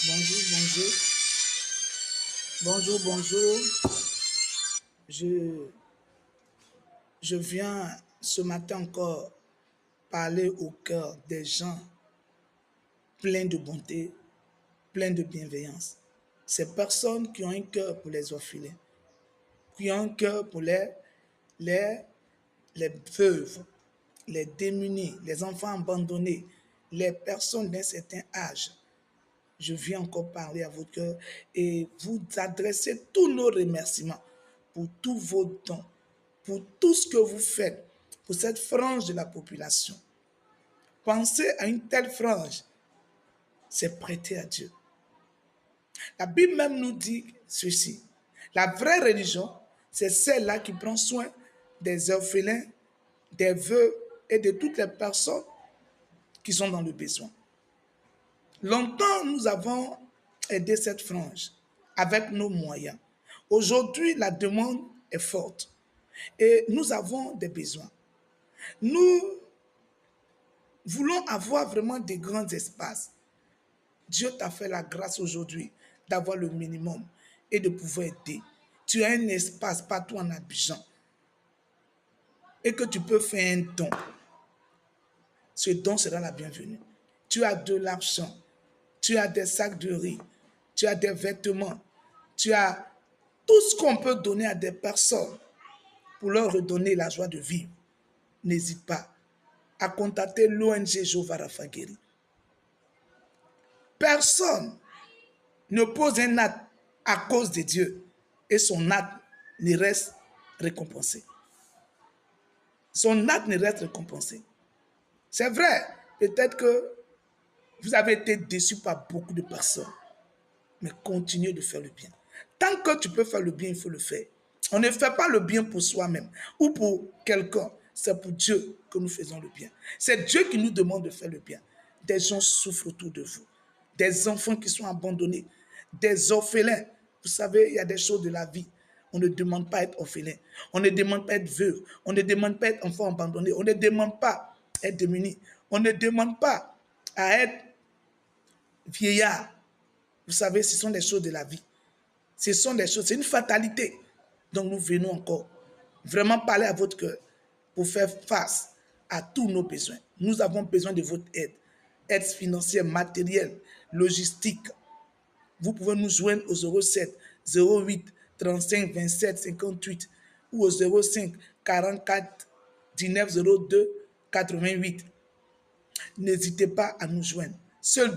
Bonjour, bonjour. Bonjour, bonjour. Je, je viens ce matin encore parler au cœur des gens pleins de bonté, pleins de bienveillance. Ces personnes qui ont un cœur pour les orphelins, qui ont un cœur pour les, les veuves, les démunis, les enfants abandonnés, les personnes d'un certain âge. Je viens encore parler à votre cœur et vous adresser tous nos remerciements pour tous vos dons, pour tout ce que vous faites pour cette frange de la population. Pensez à une telle frange, c'est prêter à Dieu. La Bible même nous dit ceci. La vraie religion, c'est celle-là qui prend soin des orphelins, des veuves et de toutes les personnes qui sont dans le besoin. Longtemps, nous avons aidé cette frange avec nos moyens. Aujourd'hui, la demande est forte et nous avons des besoins. Nous voulons avoir vraiment des grands espaces. Dieu t'a fait la grâce aujourd'hui d'avoir le minimum et de pouvoir aider. Tu as un espace partout en Abidjan et que tu peux faire un don. Ce don sera la bienvenue. Tu as de l'argent, tu as des sacs de riz, tu as des vêtements, tu as tout ce qu'on peut donner à des personnes pour leur redonner la joie de vivre. N'hésite pas à contacter l'ONG Jova Rafageri. Personne ne pose un acte à cause de Dieu et son acte ne reste récompensé. Son acte ne reste récompensé. C'est vrai, peut-être que vous avez été déçu par beaucoup de personnes, mais continuez de faire le bien. Tant que tu peux faire le bien, il faut le faire. On ne fait pas le bien pour soi-même ou pour quelqu'un, c'est pour Dieu que nous faisons le bien. C'est Dieu qui nous demande de faire le bien. Des gens souffrent autour de vous, des enfants qui sont abandonnés, des orphelins. Vous savez, il y a des choses de la vie. On ne demande pas à être orphelin, on ne demande pas à être veuve, on ne demande pas à être enfant abandonné, on ne demande pas à être démuni, on ne demande pas à être vieillard. Vous savez, ce sont des choses de la vie. Ce sont des choses, c'est une fatalité. Donc nous venons encore vraiment parler à votre cœur pour faire face à tous nos besoins. Nous avons besoin de votre aide. Aide financière, matérielle, logistique. Vous pouvez nous joindre au 07 08 35 27 58 ou au 05 44 19 02 88. N'hésitez pas à nous joindre. Seul Dieu